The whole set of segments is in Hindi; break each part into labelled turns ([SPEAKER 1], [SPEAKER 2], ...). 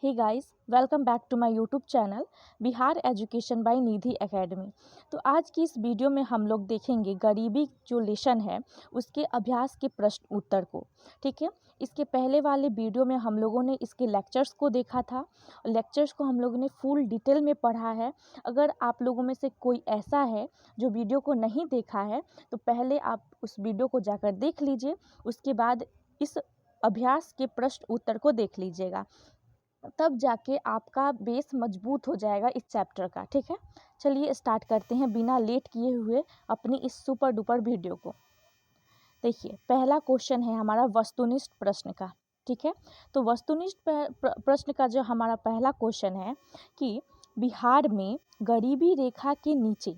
[SPEAKER 1] Hey guys, welcome back to my YouTube channel Bihar education by Nidhi academy. तो आज की इस वीडियो में हम लोग देखेंगे गरीबी जो लेसन है उसके अभ्यास के प्रश्न उत्तर को। ठीक है, इसके पहले वाले वीडियो में हम लोगों ने इसके लेक्चर्स को देखा था। लेक्चर्स को हम लोगों ने फुल डिटेल में पढ़ा है। अगर आप लोगों में से कोई ऐसा है जो वीडियो को नहीं देखा है तो पहले आप उस वीडियो को जाकर देख लीजिए, उसके बाद इस अभ्यास के प्रश्न उत्तर को देख लीजिएगा, तब जाके आपका बेस मजबूत हो जाएगा इस चैप्टर का। ठीक है, चलिए स्टार्ट करते हैं बिना लेट किए हुए अपनी इस सुपर डुपर वीडियो को। देखिए, पहला क्वेश्चन है हमारा वस्तुनिष्ठ प्रश्न का। ठीक है, तो वस्तुनिष्ठ प्रश्न का जो हमारा पहला क्वेश्चन है कि बिहार में गरीबी रेखा के नीचे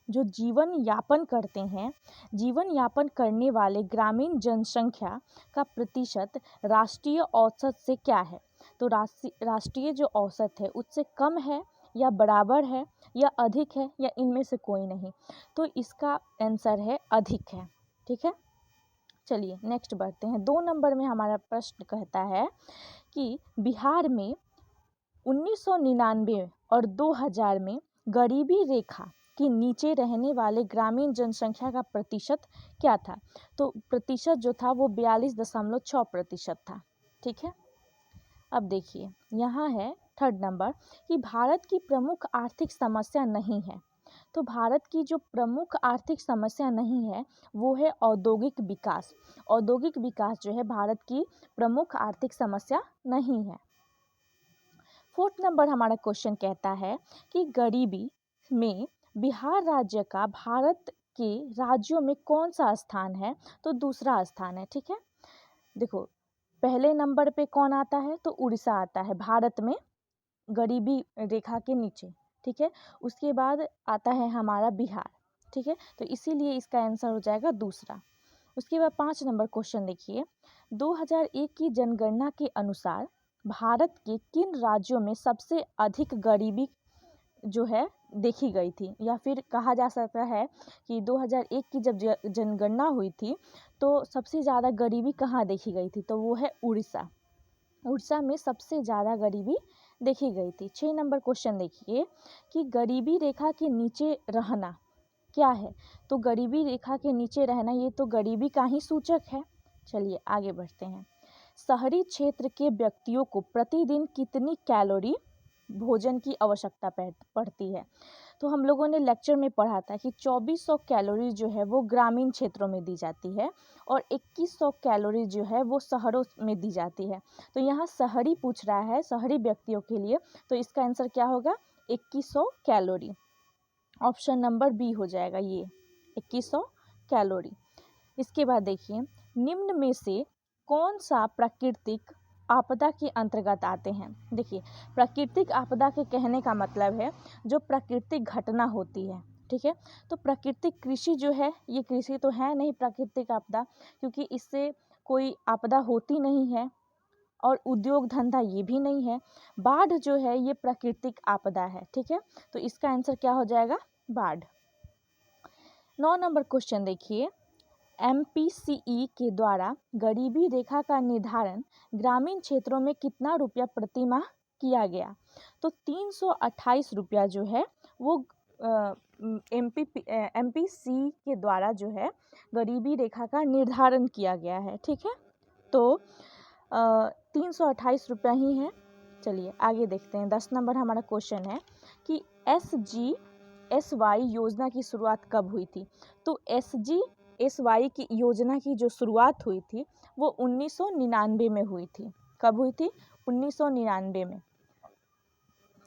[SPEAKER 1] जो जीवन यापन करते हैं, जीवन यापन करने वाले ग्रामीण जनसंख्या का प्रतिशत राष्ट्रीय औसत से क्या है। तो राष्ट्रीय जो औसत है उससे कम है या बराबर है या अधिक है या इनमें से कोई नहीं। तो इसका आंसर है अधिक है। ठीक है, चलिए नेक्स्ट बढ़ते हैं। 2 नंबर में हमारा प्रश्न कहता है कि बिहार में 1999 और 2000 में गरीबी रेखा के नीचे रहने वाले ग्रामीण जनसंख्या का प्रतिशत क्या था। तो प्रतिशत जो था वो 42.6% था। ठीक है, अब देखिए यहाँ है थर्ड नंबर कि भारत की प्रमुख आर्थिक समस्या नहीं है। तो भारत की जो प्रमुख आर्थिक समस्या नहीं है वो है औद्योगिक विकास। औद्योगिक विकास जो है भारत की प्रमुख आर्थिक समस्या नहीं है। फोर्थ नंबर हमारा क्वेश्चन कहता है कि गरीबी में बिहार राज्य का भारत के राज्यों में कौन सा स्थान है। तो दूसरा स्थान है। ठीक है, देखो पहले नंबर पे कौन आता है तो उड़ीसा आता है भारत में गरीबी रेखा के नीचे। ठीक है, उसके बाद आता है हमारा बिहार। ठीक है, तो इसीलिए इसका आंसर हो जाएगा दूसरा। उसके बाद 5 नंबर क्वेश्चन देखिए, 2001 की जनगणना के अनुसार भारत के किन राज्यों में सबसे अधिक गरीबी जो है देखी गई थी, या फिर कहा जा सकता है कि 2001 की जब जनगणना हुई थी तो सबसे ज़्यादा गरीबी कहाँ देखी गई थी। तो वो है उड़ीसा। उड़ीसा में सबसे ज़्यादा गरीबी देखी गई थी। 6 नंबर क्वेश्चन देखिए कि गरीबी रेखा के नीचे रहना क्या है। तो गरीबी रेखा के नीचे रहना ये तो गरीबी का ही सूचक है। चलिए आगे बढ़ते हैं। शहरी क्षेत्र के व्यक्तियों को प्रतिदिन कितनी कैलोरी भोजन की आवश्यकता पड़ती है। तो हम लोगों ने लेक्चर में पढ़ा था कि 2400 कैलोरी जो है वो ग्रामीण क्षेत्रों में दी जाती है और 2100 कैलोरी जो है वो शहरों में दी जाती है। तो यहाँ शहरी पूछ रहा है, शहरी व्यक्तियों के लिए, तो इसका आंसर क्या होगा 2100 कैलोरी। ऑप्शन नंबर बी हो जाएगा ये 2100 कैलोरी। इसके बाद देखिए, निम्न में से कौन सा प्राकृतिक आपदा के अंतर्गत आते हैं। देखिए, प्राकृतिक आपदा के कहने का मतलब है जो प्राकृतिक घटना होती है। ठीक है, तो प्राकृतिक कृषि जो है ये कृषि तो है नहीं प्राकृतिक आपदा, क्योंकि इससे कोई आपदा होती नहीं है, और उद्योग धंधा ये भी नहीं है। बाढ़ जो है ये प्राकृतिक आपदा है। ठीक है, तो इसका आंसर क्या हो जाएगा बाढ़। 9 नंबर क्वेश्चन देखिए, MPCE के द्वारा गरीबी रेखा का निर्धारण ग्रामीण क्षेत्रों में कितना रुपया प्रति माह किया गया। तो 328 रुपया जो है वो MPC के द्वारा जो है गरीबी रेखा का निर्धारण किया गया है। ठीक है, तो 328 रुपया ही है। चलिए आगे देखते हैं। 10 नंबर हमारा क्वेश्चन है कि SGSY योजना की शुरुआत कब हुई थी। तो SGSY की योजना की जो शुरुआत हुई थी वो 1999 में हुई थी। कब हुई थी 1999 में।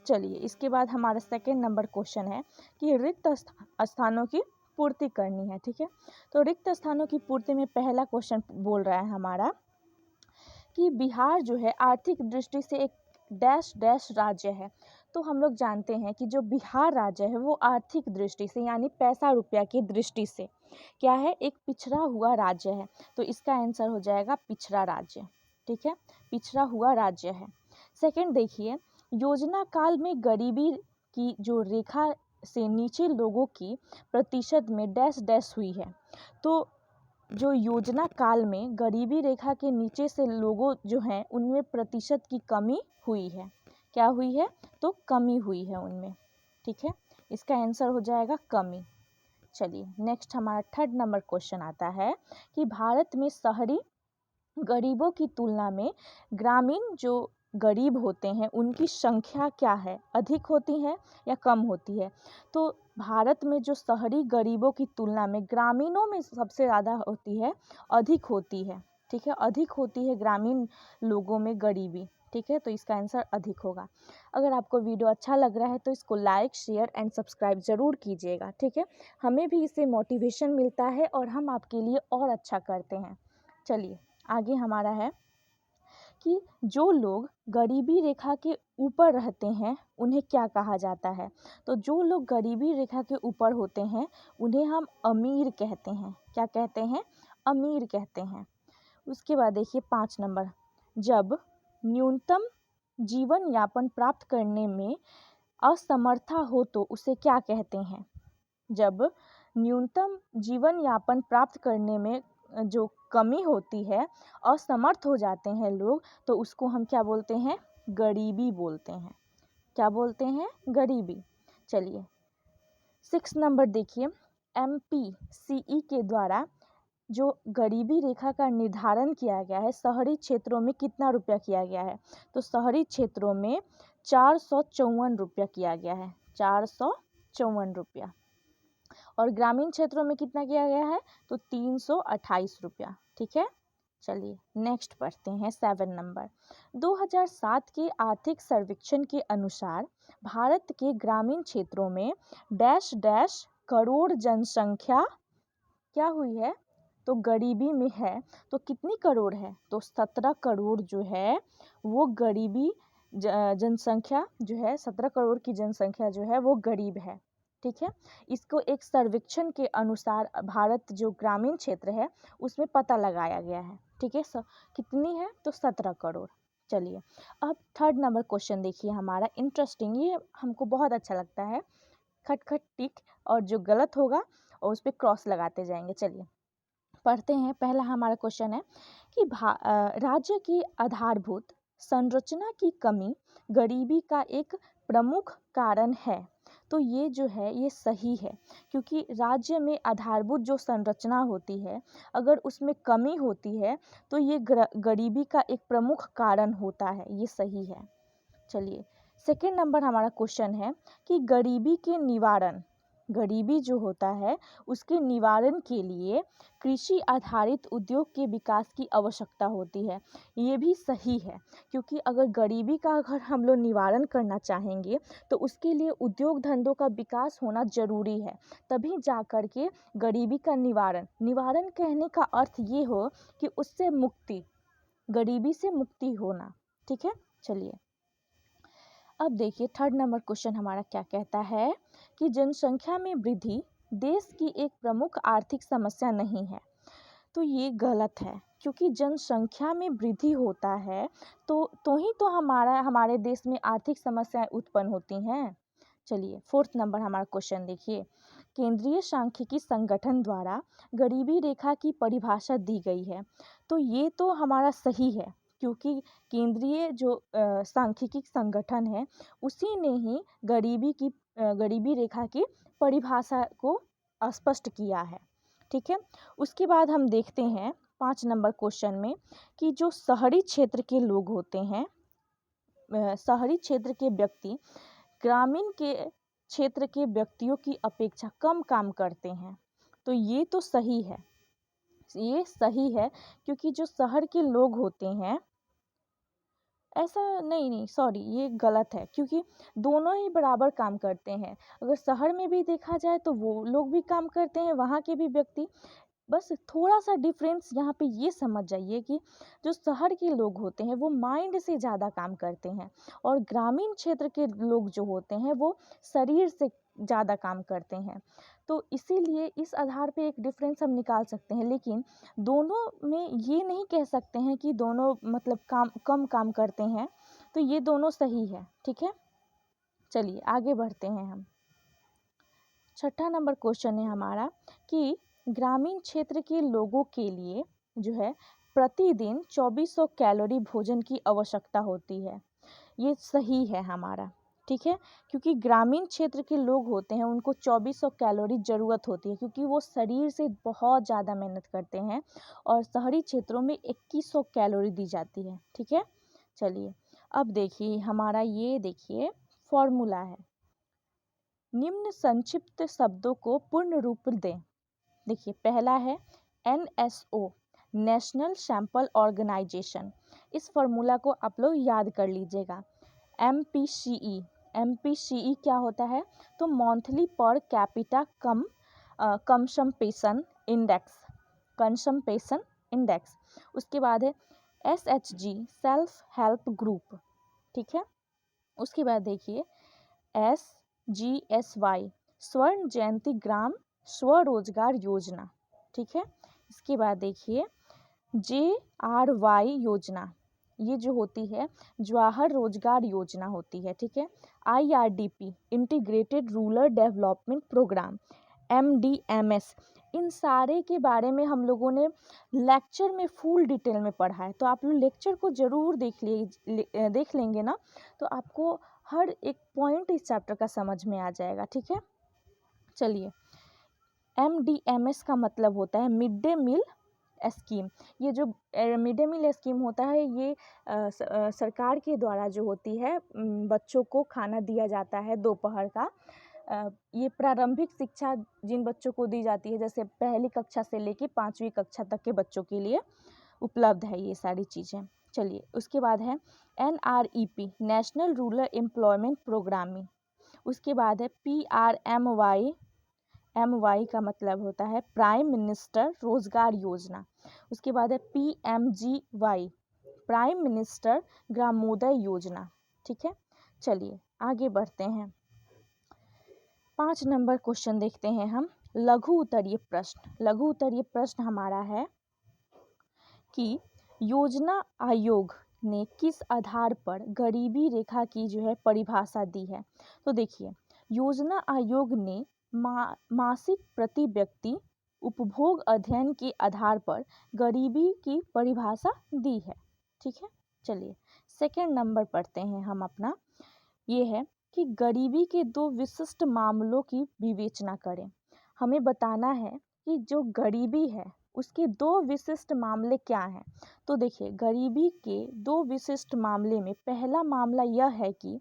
[SPEAKER 1] चलिए इसके बाद हमारा सेकेंड नंबर क्वेश्चन है कि रिक्त स्थानों की पूर्ति करनी है। ठीक है, तो रिक्त स्थानों की पूर्ति में पहला क्वेश्चन बोल रहा है हमारा कि बिहार जो है आर्थिक दृष्टि से एक डैश डैश राज्य है। तो हम लोग जानते हैं कि जो बिहार राज्य है वो आर्थिक दृष्टि से यानी पैसा रुपया की दृष्टि से क्या है, एक पिछड़ा हुआ राज्य है। तो इसका आंसर हो जाएगा पिछड़ा राज्य। ठीक है, पिछड़ा हुआ राज्य है। सेकंड देखिए, योजना काल में गरीबी की जो रेखा से नीचे लोगों की प्रतिशत में डैश डैश हुई है। तो जो योजना काल में गरीबी रेखा के नीचे से लोगों जो हैं उनमें प्रतिशत की कमी हुई है। क्या हुई है? तो कमी हुई है उनमें। ठीक है, इसका आंसर हो जाएगा कमी। चलिए नेक्स्ट हमारा 3rd नंबर क्वेश्चन आता है कि भारत में शहरी गरीबों की तुलना में ग्रामीण जो गरीब होते हैं उनकी संख्या क्या है, अधिक होती है या कम होती है? तो भारत में जो शहरी गरीबों की तुलना में ग्रामीणों में सबसे ज़्यादा होती है, अधिक होती है। ठीक है, अधिक होती है ग्रामीण लोगों में गरीबी। ठीक है, तो इसका आंसर अधिक होगा। अगर आपको वीडियो अच्छा लग रहा है तो इसको लाइक, शेयर एंड सब्सक्राइब ज़रूर कीजिएगा। ठीक है, हमें भी इससे मोटिवेशन मिलता है और हम आपके लिए और अच्छा करते हैं। चलिए आगे हमारा है कि जो लोग गरीबी रेखा के ऊपर रहते हैं उन्हें क्या कहा जाता है? तो जो लोग गरीबी रेखा के ऊपर होते हैं उन्हें हम अमीर कहते हैं। क्या कहते हैं? अमीर कहते हैं। उसके बाद देखिए 5 नंबर, जब न्यूनतम जीवन यापन प्राप्त करने में असमर्था हो तो उसे क्या कहते हैं? जब न्यूनतम जीवन यापन प्राप्त करने में जो कमी होती है, असमर्थ हो जाते हैं लोग, तो उसको हम क्या बोलते हैं? गरीबी बोलते हैं। क्या बोलते हैं? गरीबी। चलिए 6 नंबर देखिए, MPCE के द्वारा जो गरीबी रेखा का निर्धारण किया गया है शहरी क्षेत्रों में कितना रुपया किया गया है? तो शहरी क्षेत्रों में 454 रुपया किया गया है। 454 रुपया। और ग्रामीण क्षेत्रों में कितना किया गया है? तो 328 रुपया। ठीक है, चलिए नेक्स्ट पढ़ते हैं 7 नंबर। 2007 के आर्थिक सर्वेक्षण के अनुसार भारत के ग्रामीण क्षेत्रों में डैश डैश करोड़ जनसंख्या क्या हुई है? तो गरीबी में है। तो कितनी करोड़ है? तो 17 करोड़ जो है वो गरीबी जनसंख्या जो है, 17 करोड़ की जनसंख्या जो है वो गरीब है। ठीक है, इसको एक सर्वेक्षण के अनुसार भारत जो ग्रामीण क्षेत्र है उसमें पता लगाया गया है। ठीक है, कितनी है? तो 17 करोड़। चलिए अब 3rd नंबर क्वेश्चन देखिए हमारा, इंटरेस्टिंग, ये हमको बहुत अच्छा लगता है। खट खट टिक, और जो गलत होगा और उस पर क्रॉस लगाते जाएंगे। चलिए पढ़ते हैं। पहला हमारा क्वेश्चन है कि राज्य की आधारभूत संरचना की कमी गरीबी का एक प्रमुख कारण है। तो ये जो है ये सही है, क्योंकि राज्य में आधारभूत जो संरचना होती है अगर उसमें कमी होती है तो ये गरीबी का एक प्रमुख कारण होता है। ये सही है। चलिए 2nd नंबर हमारा क्वेश्चन है कि गरीबी के निवारण, गरीबी जो होता है उसके निवारण के लिए कृषि आधारित उद्योग के विकास की आवश्यकता होती है। ये भी सही है, क्योंकि अगर गरीबी का हम लोग निवारण करना चाहेंगे तो उसके लिए उद्योग धंधों का विकास होना जरूरी है, तभी जा कर के गरीबी का निवारण कहने का अर्थ ये हो कि उससे मुक्ति, गरीबी से मुक्ति होना। ठीक है, चलिए अब देखिए 3rd नंबर क्वेश्चन हमारा क्या कहता है कि जनसंख्या में वृद्धि देश की एक प्रमुख आर्थिक समस्या नहीं है। तो ये गलत है, क्योंकि जनसंख्या में वृद्धि होता है तो ही तो हमारे देश में आर्थिक समस्याएं उत्पन्न होती हैं। चलिए 4th नंबर हमारा क्वेश्चन देखिए, केंद्रीय सांख्यिकी संगठन द्वारा गरीबी रेखा की परिभाषा दी गई है। तो ये तो हमारा सही है, क्योंकि केंद्रीय जो सांख्यिकी संगठन है उसी ने ही गरीबी रेखा की परिभाषा को स्पष्ट किया है। ठीक है, उसके बाद हम देखते हैं 5 नंबर क्वेश्चन में कि जो शहरी क्षेत्र के लोग होते हैं, शहरी क्षेत्र के व्यक्ति ग्रामीण के क्षेत्र के व्यक्तियों की अपेक्षा कम काम करते हैं। तो ये तो सही है, ये सही है, क्योंकि जो शहर के लोग होते हैं, ऐसा नहीं सॉरी ये गलत है, क्योंकि दोनों ही बराबर काम करते हैं। अगर शहर में भी देखा जाए तो वो लोग भी काम करते हैं, वहाँ के भी व्यक्ति। बस थोड़ा सा डिफरेंस यहाँ पे ये समझ जाइए कि जो शहर के लोग होते हैं वो माइंड से ज़्यादा काम करते हैं, और ग्रामीण क्षेत्र के लोग जो होते हैं वो शरीर से ज़्यादा काम करते हैं। तो इसीलिए इस आधार पे एक डिफरेंस हम निकाल सकते हैं, लेकिन दोनों में ये नहीं कह सकते हैं कि दोनों मतलब कम काम करते हैं। तो ये दोनों सही है। ठीक है, चलिए आगे बढ़ते हैं हम। 6ठा नंबर क्वेश्चन है हमारा कि ग्रामीण क्षेत्र के लोगों के लिए जो है प्रतिदिन 2400 कैलोरी भोजन की आवश्यकता होती है। ये सही है हमारा, ठीक है, क्योंकि ग्रामीण क्षेत्र के लोग होते हैं उनको 2400 कैलोरी ज़रूरत होती है, क्योंकि वो शरीर से बहुत ज़्यादा मेहनत करते हैं, और शहरी क्षेत्रों में 2100 कैलोरी दी जाती है, ठीक है। चलिए अब देखिए हमारा, ये देखिए फॉर्मूला है, निम्न संक्षिप्त शब्दों को पूर्ण रूप दें। देखिए पहला है NSO, नेशनल सैंपल ऑर्गेनाइजेशन। इस फॉर्मूला को आप लोग याद कर लीजिएगा। MPCE क्या होता है, तो monthly per capita consumption index, consumption index. उसके बाद है SHG, सेल्फ हेल्प ग्रुप, ठीक है। उसके बाद देखिए SGSY, स्वर्ण जयंती ग्राम स्वरोजगार योजना, ठीक है। इसके बाद देखिए JRY योजना, ये जो होती है जवाहर रोजगार योजना होती है, ठीक है। IRDP, integrated rural development programme, MDMS, इन सारे के बारे में हम लोगों ने लेक्चर में फुल डिटेल में पढ़ा है, तो आप लोग लेक्चर को ज़रूर देख लेंगे ना, तो आपको हर एक पॉइंट इस चैप्टर का समझ में आ जाएगा, ठीक है। चलिए MDMS का मतलब होता है मिड डे मील स्कीम। ये जो मिड डे मील स्कीम होता है, ये सरकार के द्वारा जो होती है, बच्चों को खाना दिया जाता है दोपहर का। ये प्रारंभिक शिक्षा जिन बच्चों को दी जाती है, जैसे पहली कक्षा से लेकर 5वीं कक्षा तक के बच्चों के लिए उपलब्ध है ये सारी चीज़ें। चलिए उसके बाद है NREP, national rural employment programming. उसके बाद है PRMY का मतलब होता है प्राइम मिनिस्टर रोजगार योजना। उसके बाद है PMGY, प्राइम मिनिस्टर ग्रामोदय योजना, ठीक है। चलिए आगे बढ़ते हैं, 5 नंबर क्वेश्चन देखते हैं हम। लघु उत्तरीय प्रश्न, लघु उत्तरीय प्रश्न हमारा है कि योजना आयोग ने किस आधार पर गरीबी रेखा की जो है परिभाषा दी है। तो देखिए योजना आयोग ने मासिक प्रति व्यक्ति उपभोग अध्ययन के आधार पर गरीबी की परिभाषा दी है, ठीक है। चलिए सेकंड नंबर पढ़ते हैं हम अपना, ये है कि गरीबी के 2 विशिष्ट मामलों की विवेचना करें। हमें बताना है कि जो गरीबी है उसके 2 विशिष्ट मामले क्या हैं। तो देखिए गरीबी के 2 विशिष्ट मामले में पहला मामला यह है कि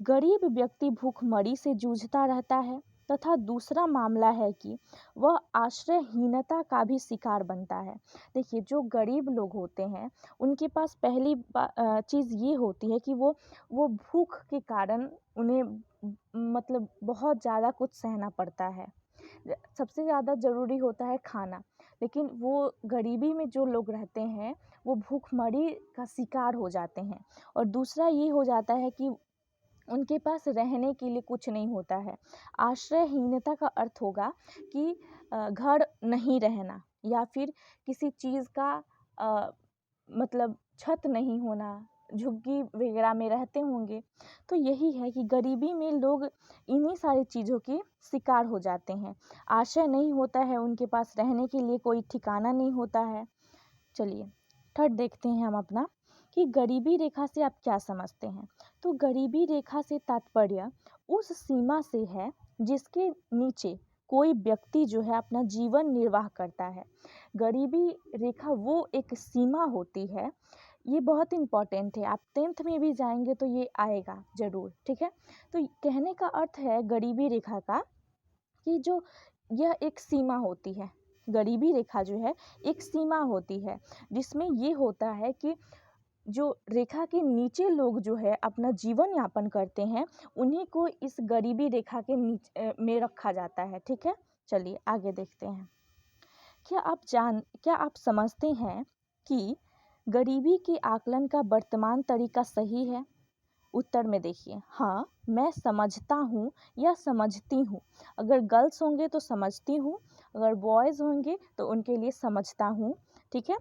[SPEAKER 1] गरीब व्यक्ति भूखमरी से जूझता रहता है, तथा दूसरा मामला है कि वह आश्रयहीनता का भी शिकार बनता है। देखिए जो गरीब लोग होते हैं उनके पास पहली चीज़ ये होती है कि वो भूख के कारण उन्हें मतलब बहुत ज़्यादा कुछ सहना पड़ता है। सबसे ज़्यादा ज़रूरी होता है खाना, लेकिन वो गरीबी में जो लोग रहते हैं वो भूखमरी का शिकार हो जाते हैं। और दूसरा ये हो जाता है कि उनके पास रहने के लिए कुछ नहीं होता है। आश्रयहीनता का अर्थ होगा कि घर नहीं रहना, या फिर किसी चीज़ का मतलब छत नहीं होना, झुग्गी वगैरह में रहते होंगे। तो यही है कि गरीबी में लोग इन्हीं सारी चीज़ों के शिकार हो जाते हैं। आश्रय नहीं होता है, उनके पास रहने के लिए कोई ठिकाना नहीं होता है। चलिए थर्ड देखते हैं हम अपना, कि गरीबी रेखा से आप क्या समझते हैं। तो गरीबी रेखा से तात्पर्य उस सीमा से है जिसके नीचे कोई व्यक्ति जो है अपना जीवन निर्वाह करता है। गरीबी रेखा वो एक सीमा होती है, ये बहुत इम्पॉर्टेंट है, आप 10th में भी जाएंगे तो ये आएगा ज़रूर, ठीक है। तो कहने का अर्थ है गरीबी रेखा का कि जो यह एक सीमा होती है, गरीबी रेखा जो है एक सीमा होती है, जिसमें ये होता है कि जो रेखा के नीचे लोग जो है अपना जीवन यापन करते हैं, उन्हीं को इस गरीबी रेखा के नीचे में रखा जाता है, ठीक है। चलिए आगे देखते हैं, क्या आप समझते हैं कि गरीबी के आकलन का वर्तमान तरीका सही है। उत्तर में देखिए, हाँ मैं समझता हूँ या समझती हूँ। अगर गर्ल्स होंगे तो समझती हूँ, अगर बॉयज़ होंगे तो उनके लिए समझता हूँ, ठीक है।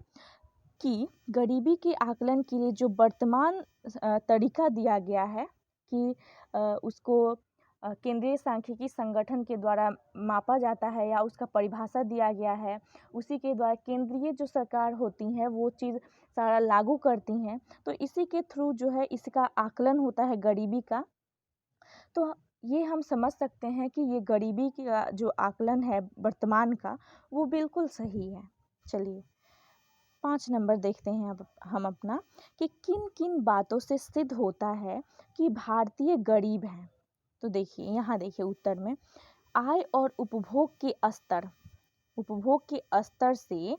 [SPEAKER 1] कि गरीबी के आकलन के लिए जो वर्तमान तरीका दिया गया है कि उसको केंद्रीय सांख्यिकी संगठन के द्वारा मापा जाता है या उसका परिभाषा दिया गया है, उसी के द्वारा केंद्रीय जो सरकार होती है वो चीज़ सारा लागू करती हैं। तो इसी के थ्रू जो है इसका आकलन होता है गरीबी का। तो ये हम समझ सकते हैं कि ये गरीबी का जो आकलन है वर्तमान का, वो बिल्कुल सही है। चलिए 5 नंबर देखते हैं अब हम अपना, कि किन किन बातों से सिद्ध होता है कि भारतीय गरीब हैं। तो देखिए यहाँ देखिए उत्तर में, आय और उपभोग के स्तर से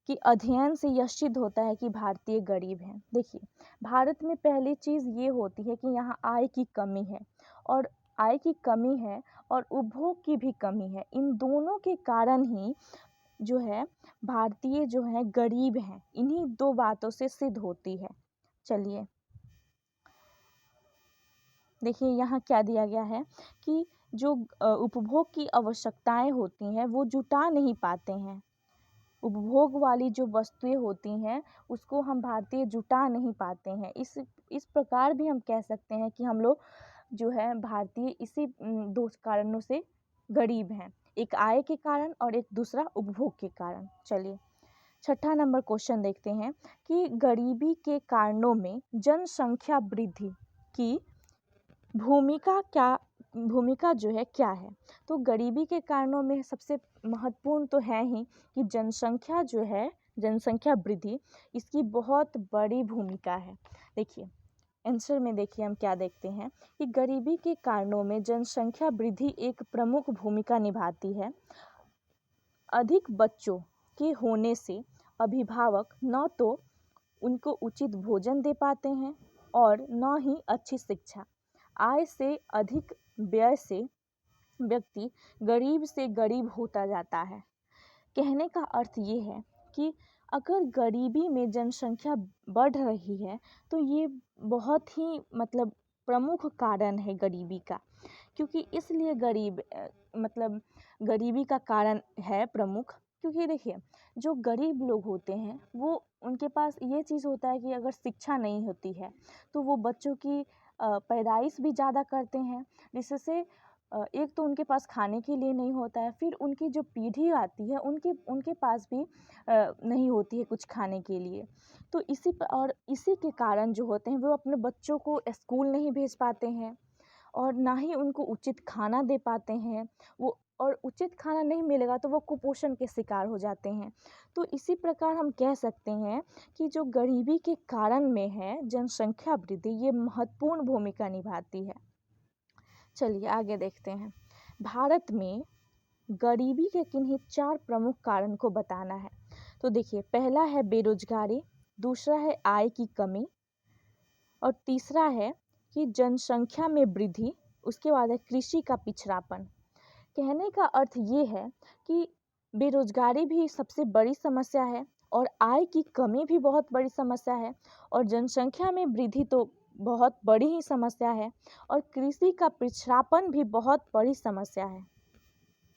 [SPEAKER 1] कि अध्ययन से यह सिद्ध होता है कि भारतीय गरीब हैं। देखिए भारत में पहली चीज़ ये होती है कि यहाँ आय की कमी है, और आय की कमी है और उपभोग की भी कमी है। इन दोनों के कारण ही जो है भारतीय जो है गरीब हैं। इन्हीं दो बातों से सिद्ध होती है। चलिए देखिए यहाँ क्या दिया गया है कि जो उपभोग की आवश्यकताएं होती हैं वो जुटा नहीं पाते हैं। उपभोग वाली जो वस्तुएं होती हैं उसको हम भारतीय जुटा नहीं पाते हैं। इस प्रकार भी हम कह सकते हैं कि हम लोग जो है भारतीय इसी दो कारणों से गरीब हैं, एक आय के कारण और एक दूसरा उपभोग के कारण। चलिए 6ठा नंबर क्वेश्चन देखते हैं कि गरीबी के कारणों में जनसंख्या वृद्धि की भूमिका जो है क्या है। तो गरीबी के कारणों में सबसे महत्वपूर्ण तो है ही कि जनसंख्या वृद्धि, इसकी बहुत बड़ी भूमिका है। देखिए आंसर में देखिए हम क्या देखते हैं कि गरीबी के कारणों में जनसंख्या वृद्धि एक प्रमुख भूमिका निभाती है। अधिक बच्चों के होने से अभिभावक न तो उनको उचित भोजन दे पाते हैं और न ही अच्छी शिक्षा। आय से अधिक व्यय से व्यक्ति गरीब से गरीब होता जाता है। कहने का अर्थ ये है कि अगर गरीबी में जनसंख्या बढ़ रही है तो ये बहुत ही मतलब प्रमुख कारण है गरीबी का, क्योंकि इसलिए गरीबी का कारण है प्रमुख, क्योंकि देखिए जो गरीब लोग होते हैं वो उनके पास ये चीज़ होता है कि अगर शिक्षा नहीं होती है तो वो बच्चों की पैदाइश भी ज़्यादा करते हैं, जिससे एक तो उनके पास खाने के लिए नहीं होता है, फिर उनकी जो पीढ़ी आती है उनके पास भी नहीं होती है कुछ खाने के लिए। तो इसी के कारण जो होते हैं वो अपने बच्चों को स्कूल नहीं भेज पाते हैं और ना ही उनको उचित खाना दे पाते हैं। और उचित खाना नहीं मिलेगा तो वो कुपोषण के शिकार हो जाते हैं। तो इसी प्रकार हम कह सकते हैं कि जो गरीबी के कारण में है जनसंख्या वृद्धि, ये महत्वपूर्ण भूमिका निभाती है। चलिए आगे देखते हैं। भारत में गरीबी के किन्हीं 4 प्रमुख कारण को बताना है। तो देखिए पहला है बेरोजगारी, दूसरा है आय की कमी, और तीसरा है कि जनसंख्या में वृद्धि, उसके बाद है कृषि का पिछड़ापन। कहने का अर्थ ये है कि बेरोजगारी भी सबसे बड़ी समस्या है और आय की कमी भी बहुत बड़ी समस्या है और जनसंख्या में वृद्धि तो बहुत बड़ी ही समस्या है और कृषि का पिछड़ापन भी बहुत बड़ी समस्या है।